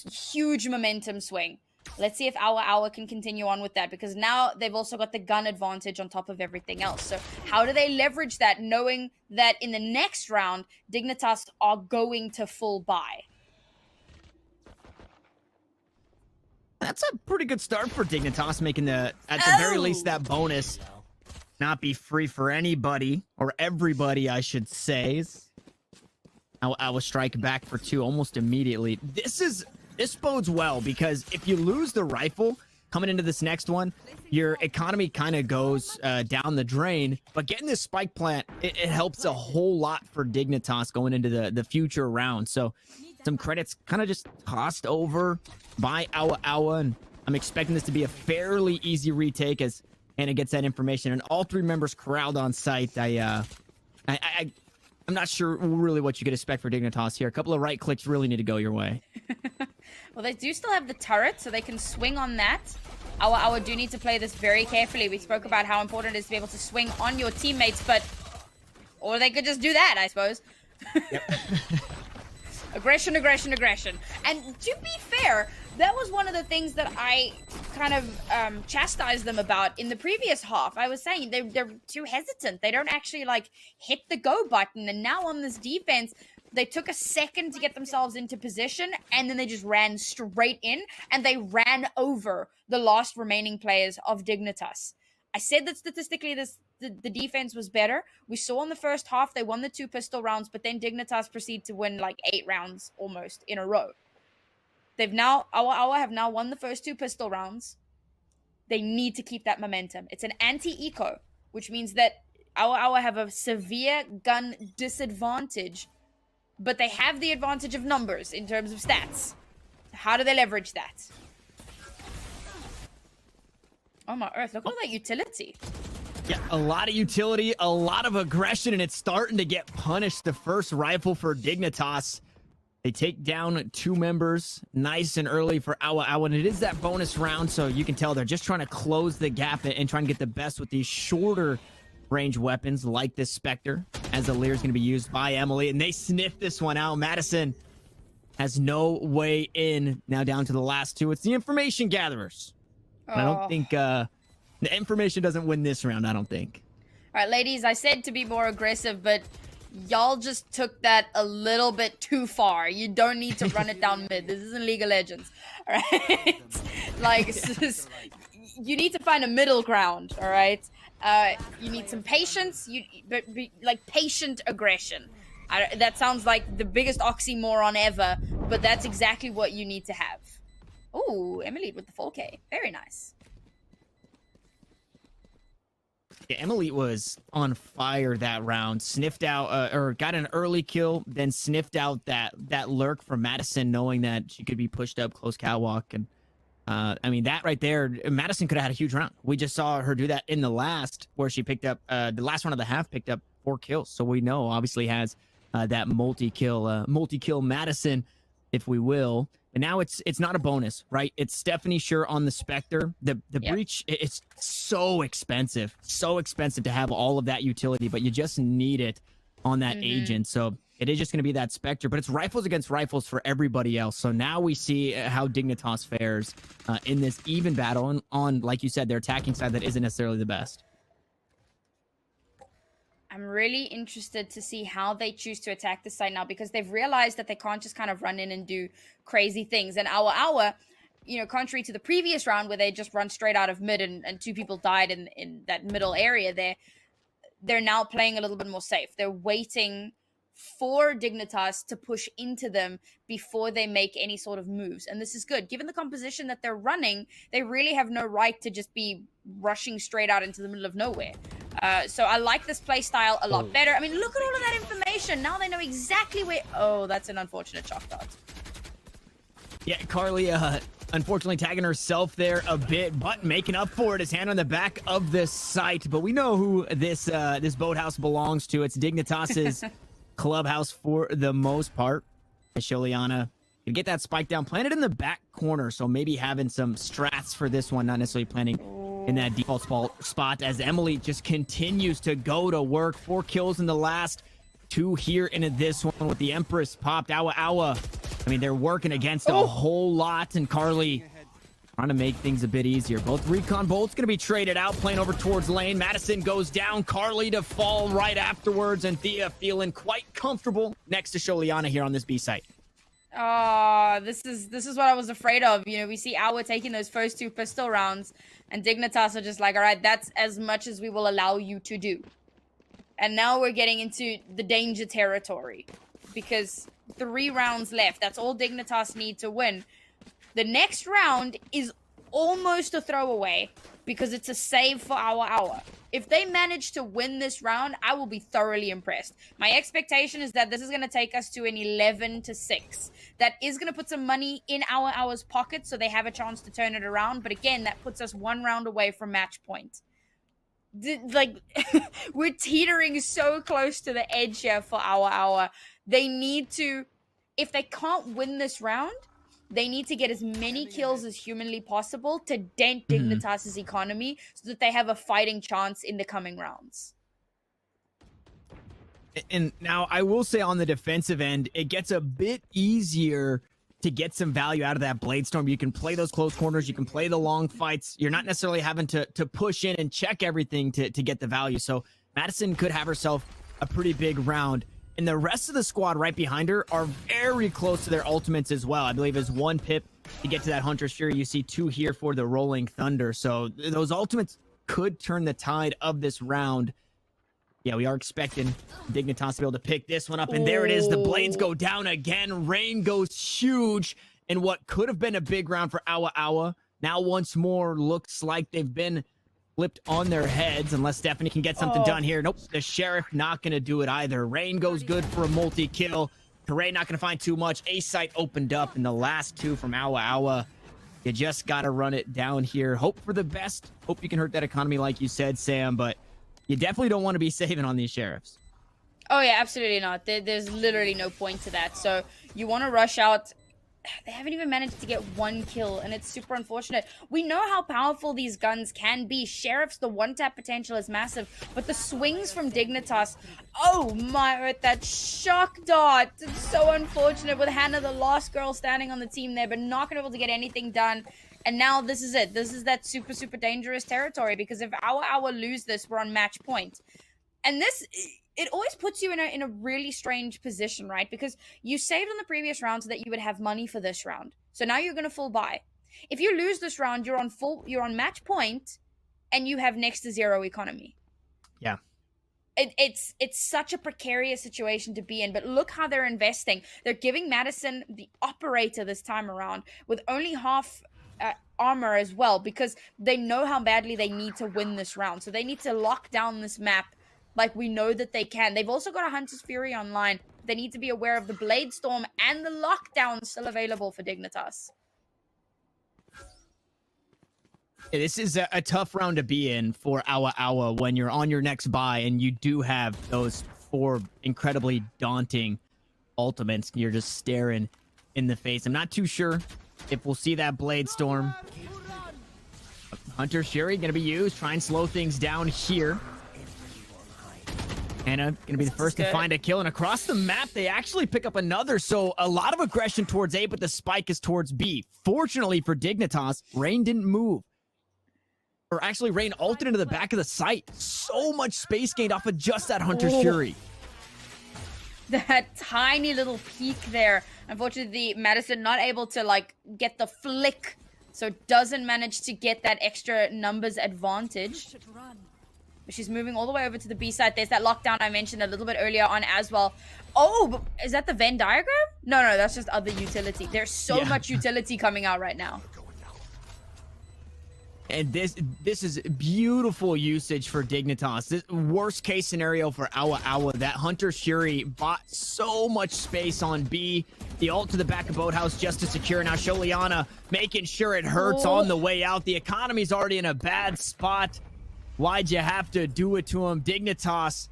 huge momentum swing. Let's see if OWA can continue on with that, because now they've also got the gun advantage on top of everything else. So how do they leverage that, knowing that in the next round, Dignitas are going to full buy? That's a pretty good start for Dignitas, making at the very least, that bonus not be free for anybody, or everybody, I should say. I will strike back for 2 almost immediately. This bodes well, because if you lose the rifle coming into this next one, your economy kind of goes down the drain. But getting this spike plant, it helps a whole lot for Dignitas going into the future round. So some credits kind of just tossed over by OWA, and I'm expecting this to be a fairly easy retake as Anna gets that information, and all 3 members corralled on site. I'm not sure really what you could expect for Dignitas here. A couple of right clicks really need to go your way. Well, they do still have the turret, so they can swing on that. OWA do need to play this very carefully. We spoke about how important it is to be able to swing on your teammates, or they could just do that, I suppose. Yep. Aggression. And to be fair, that was one of the things that I kind of chastised them about in the previous half. I was saying they're too hesitant. They don't actually, like, hit the go button. And now on this defense, they took a second to get themselves into position, and then they just ran straight in, and they ran over the last remaining players of Dignitas. I said that statistically the defense was better. We saw in the first half they won the 2 pistol rounds, but then Dignitas proceed to win like 8 rounds almost in a row. OWA have now won the first 2 pistol rounds. They need to keep that momentum. It's an anti-eco, which means that OWA have a severe gun disadvantage, but they have the advantage of numbers in terms of stats. How do they leverage that? Oh my earth, look at all that utility. Yeah, a lot of utility, a lot of aggression, and it's starting to get punished. The first rifle for Dignitas. They take down 2 members nice and early for OWA, and it is that bonus round, so you can tell they're just trying to close the gap and trying to get the best with these shorter range weapons like this Spectre, as the Lear is going to be used by Emily, and they sniff this one out. Madison has no way in. Now down to the last 2. It's the information gatherers. But I don't think the information doesn't win this round, I don't think. All right, ladies, I said to be more aggressive, but y'all just took that a little bit too far. You don't need to run it down mid. This isn't League of Legends, all right? Like, you need to find a middle ground, all right? You need some patience, like patient aggression. That sounds like the biggest oxymoron ever, but that's exactly what you need to have. Ooh, Emily with the 4K. Very nice. Yeah, Emily was on fire that round. Sniffed out, or got an early kill, then sniffed out that lurk from Madison, knowing that she could be pushed up close catwalk. And I mean, that right there, Madison could have had a huge round. We just saw her do that in the last, where she picked up, the last round of the half, picked up 4 kills. So we know, obviously, has that multi-kill Madison, if we will. And now it's not a bonus, right? It's Stephanie Sure on the Spectre. The breach, it's so expensive to have all of that utility, but you just need it on that agent. So it is just going to be that Spectre, but it's rifles against rifles for everybody else. So now we see how Dignitas fares in this even battle, and on, like you said, their attacking side that isn't necessarily the best. I'm really interested to see how they choose to attack this side now, because they've realized that they can't just kind of run in and do crazy things. And OWA, you know, contrary to the previous round where they just run straight out of mid and 2 people died in that middle area there, they're now playing a little bit more safe. They're waiting for Dignitas to push into them before they make any sort of moves. And this is good. Given the composition that they're running, they really have no right to just be rushing straight out into the middle of nowhere. So I like this play style a lot better. I mean, look at all of that information. Now they know exactly where... Oh, that's an unfortunate shock dart. Yeah, Carly, unfortunately tagging herself there a bit, but making up for it. His hand on the back of this site. But we know who this boathouse belongs to. It's Dignitas's clubhouse for the most part. Sholiana can get that spike down, planted in the back corner. So maybe having some strats for this one, not necessarily planning in that default spot, as Emily just continues to go to work. 4 kills in the last 2 here into this one with the Empress popped. OWA. I mean, they're working against a whole lot, and Carly trying to make things a bit easier. Both recon bolts going to be traded out, playing over towards lane. Madison goes down, Carly to fall right afterwards, and Thea feeling quite comfortable next to Sholiana here on this B site. This is what I was afraid of. You know, we see OWA taking those first 2 pistol rounds, and Dignitas are just like, all right, that's as much as we will allow you to do. And now we're getting into the danger territory, because 3 rounds left. That's all Dignitas need to win. The next round is almost a throwaway, because it's a save for OWA. If they manage to win this round, I will be thoroughly impressed. My expectation is that this is going to take us to an 11-6. That is going to put some money in OWA's pocket, so they have a chance to turn it around. But again, that puts us 1 round away from match point. Like, we're teetering so close to the edge here for OWA. They need to, if they can't win this round, they need to get as many kills as humanly possible to dent Dignitas' economy so that they have a fighting chance in the coming rounds. And now I will say on the defensive end, it gets a bit easier to get some value out of that Blade Storm. You can play those close corners. You can play the long fights. You're not necessarily having to push in and check everything to get the value. So Madison could have herself a pretty big round. And the rest of the squad right behind her are very close to their ultimates as well. I believe is 1 pip to get to that Hunter's Fury. You see 2 here for the Rolling Thunder. So those ultimates could turn the tide of this round. Yeah, we are expecting Dignitas to be able to pick this one up. And there it is. The blades go down again. Rain goes huge. in what could have been a big round for OWA. Now once more looks like they've been flipped on their heads unless Stephanie can get something done here. Nope, the Sheriff not going to do it either. Rain goes good for a multi-kill. Teray not going to find too much. A site opened up in the last two from OWA. You just got to run it down here. Hope for the best. Hope you can hurt that economy like you said, Sam, but you definitely don't want to be saving on these Sheriffs. Oh, yeah, absolutely not. There's literally no point to that. So you want to rush out. They haven't even managed to get one kill, and it's super unfortunate. We know how powerful these guns can be. Sheriff's, the one-tap potential is massive, but the swings from Dignitas, oh my, with that shock dart, it's so unfortunate with Hannah, the last girl standing on the team there, but not going to be able to get anything done. And now this is it. This is that super, super dangerous territory, because if our lose this, we're on match point. And this, it always puts you in a really strange position, right? Because you saved on the previous round so that you would have money for this round. So now you're going to full buy. If you lose this round, you're on match point, and you have next to zero economy. Yeah. It's such a precarious situation to be in, but look how they're investing. They're giving Madison the operator this time around with only half armor as well, because they know how badly they need to win this round. So they need to lock down this map like we know that they can. They've also got a Hunter's Fury online. They need to be aware of the Blade Storm and the lockdown still available for Dignitas. Yeah, this is a tough round to be in for OWA when you're on your next buy and you do have those 4 incredibly daunting ultimates. You're just staring in the face. I'm not too sure if we'll see that Blade Storm. Hunter's Fury going to be used. Try and slow things down here. Hannah going to be the first to find a kill, and across the map they actually pick up another, so a lot of aggression towards A, but the spike is towards B. Fortunately for Dignitas, Rain didn't move. Or actually, Rain ulted into the back of the site. So much space gained off of just that Hunter's Fury. That tiny little peek there. Unfortunately, Madison not able to like get the flick, so doesn't manage to get that extra numbers advantage. But she's moving all the way over to the B side. There's that lockdown I mentioned a little bit earlier on as well. Oh, but is that the Venn diagram? No, that's just other utility. There's so much utility coming out right now. And this is beautiful usage for Dignitas. This worst case scenario for OWA. That Hunter's Fury bought so much space on B. The ult to the back of Boathouse just to secure. Now Sholiana making sure it hurts on the way out. The economy's already in a bad spot. Why'd you have to do it to him? Dignitas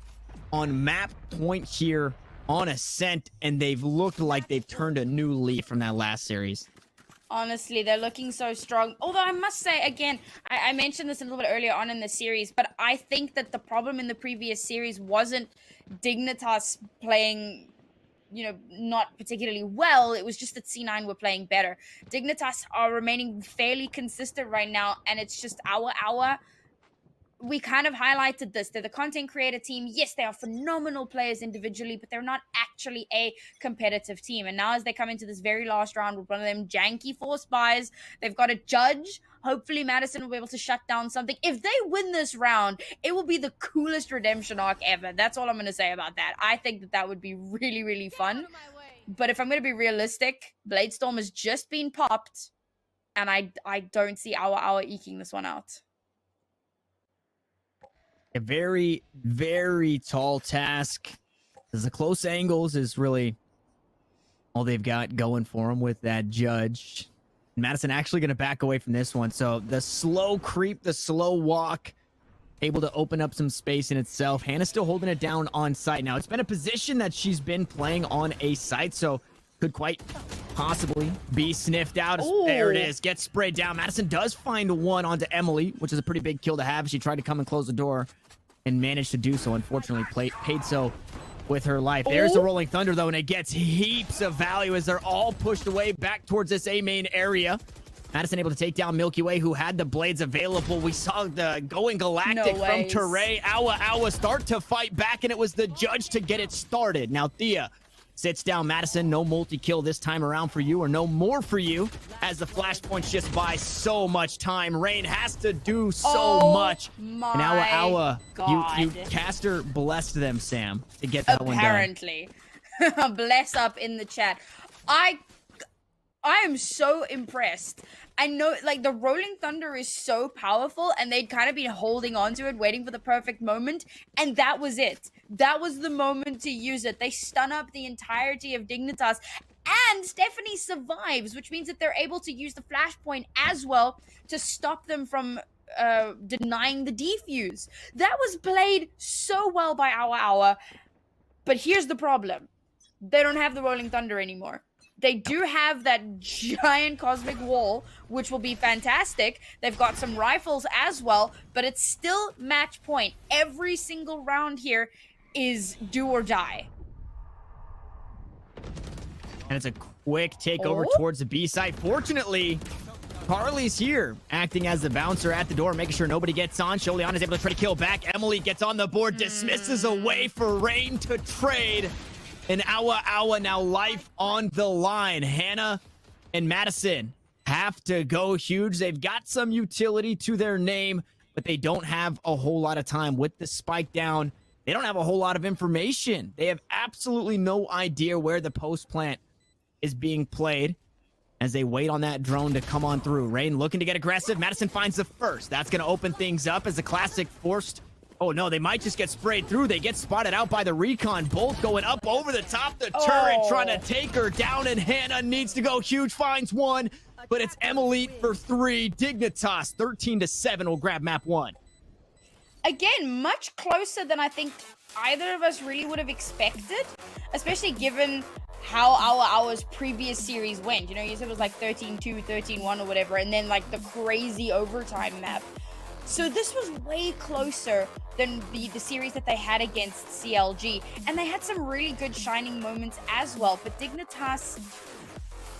on map point here on Ascent, and they've looked like they've turned a new leaf from that last series. Honestly, they're looking so strong. Although I must say, again, I mentioned this a little bit earlier on in the series, but I think that the problem in the previous series wasn't Dignitas playing, you know, not particularly well. It was just that C9 were playing better. Dignitas are remaining fairly consistent right now, and it's just our. We kind of highlighted this. They're the content creator team. Yes, they are phenomenal players individually, but they're not actually a competitive team. And now as they come into this very last round with one of them janky 4 spies, they've got a judge. Hopefully Madison will be able to shut down something. If they win this round, it will be the coolest redemption arc ever. That's all I'm going to say about that. I think that would be really, really fun. But if I'm going to be realistic, Blade Storm has just been popped, and I don't see our eking this one out. A very, very tall task. Because the close angles is really all they've got going for them with that judge. Madison actually going to back away from this one. So the slow creep, the slow walk, able to open up some space in itself. Hannah's still holding it down on site. Now, it's been a position that she's been playing on a site, so could quite possibly be sniffed out. There it is. Gets sprayed down. Madison does find one onto Emily, which is a pretty big kill to have. She tried to come and close the door and managed to do so. Unfortunately, paid so with her life. There's the Rolling Thunder, though, and it gets heaps of value as they're all pushed away back towards this A main area. Madison able to take down Milky Way, who had the blades available. We saw the going galactic from Teray. OWA start to fight back, and it was the judge to get it started. Now, Thea sits down. Madison, no multi-kill this time around for you, or no more for you, as the flashpoints just buy so much time. Rain has to do so much. And OWA, you caster blessed them, Sam, to get that one done. Apparently. Bless up in the chat. I am so impressed. I know, like, the Rolling Thunder is so powerful, and they'd kind of been holding on to it, waiting for the perfect moment, and that was it. That was the moment to use it. They stun up the entirety of Dignitas, and Stephanie survives, which means that they're able to use the flashpoint as well to stop them from denying the defuse. That was played so well by OWA. But here's the problem. They don't have the Rolling Thunder anymore. They do have that giant cosmic wall, which will be fantastic. They've got some rifles as well, but it's still match point. Every single round here is do or die. And it's a quick takeover towards the B side. Fortunately, Carly's here, acting as the bouncer at the door, making sure nobody gets on. Sholiana is able to try to kill back. Emily gets on the board, dismisses away for Rain to trade. And OWA now life on the line. Hannah and Madison have to go huge. They've got some utility to their name, but they don't have a whole lot of time. With the spike down, they don't have a whole lot of information. They have absolutely no idea where the post plant is being played as they wait on that drone to come on through. Rain looking to get aggressive. Madison finds the first. That's going to open things up as the classic forced. Oh, no, they might just get sprayed through. They get spotted out by the recon. Both going up over the top. The turret trying to take her down, and Hannah needs to go huge. Finds one, but it's Emily for 3. Dignitas, 13-7 will grab map 1. Again, much closer than I think either of us really would have expected, especially given how OWA's previous series went. You know, you said it was like 13-2, 13-1 or whatever, and then like the crazy overtime map. So this was way closer than the series that they had against CLG. And they had some really good shining moments as well. But Dignitas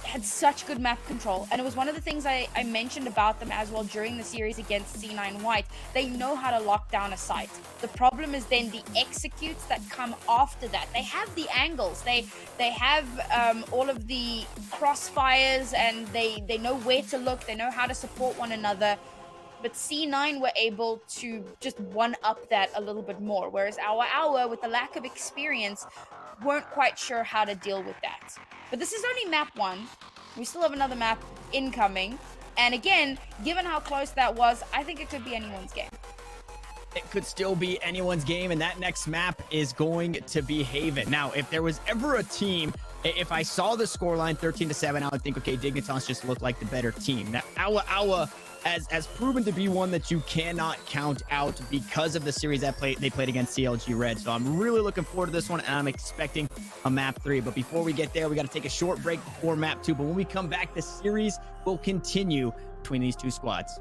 had such good map control. And it was one of the things I mentioned about them as well during the series against C9 White. They know how to lock down a site. The problem is then the executes that come after that. They have the angles. They have all of the crossfires, and they know where to look. They know how to support one another. But C9 were able to just one-up that a little bit more, whereas OWA, with the lack of experience, weren't quite sure how to deal with that. But this is only map 1. We still have another map incoming. And again, given how close that was, I think it could be anyone's game. It could still be anyone's game, and that next map is going to be Haven. Now, if there was ever a team, if I saw the scoreline 13-7, I would think, okay, Dignitas just looked like the better team. Now, OWA has proven to be one that you cannot count out because of the series that they played against CLG Red. So I'm really looking forward to this one, and I'm expecting a map 3. But before we get there, we got to take a short break before map 2. But when we come back, the series will continue between these two squads.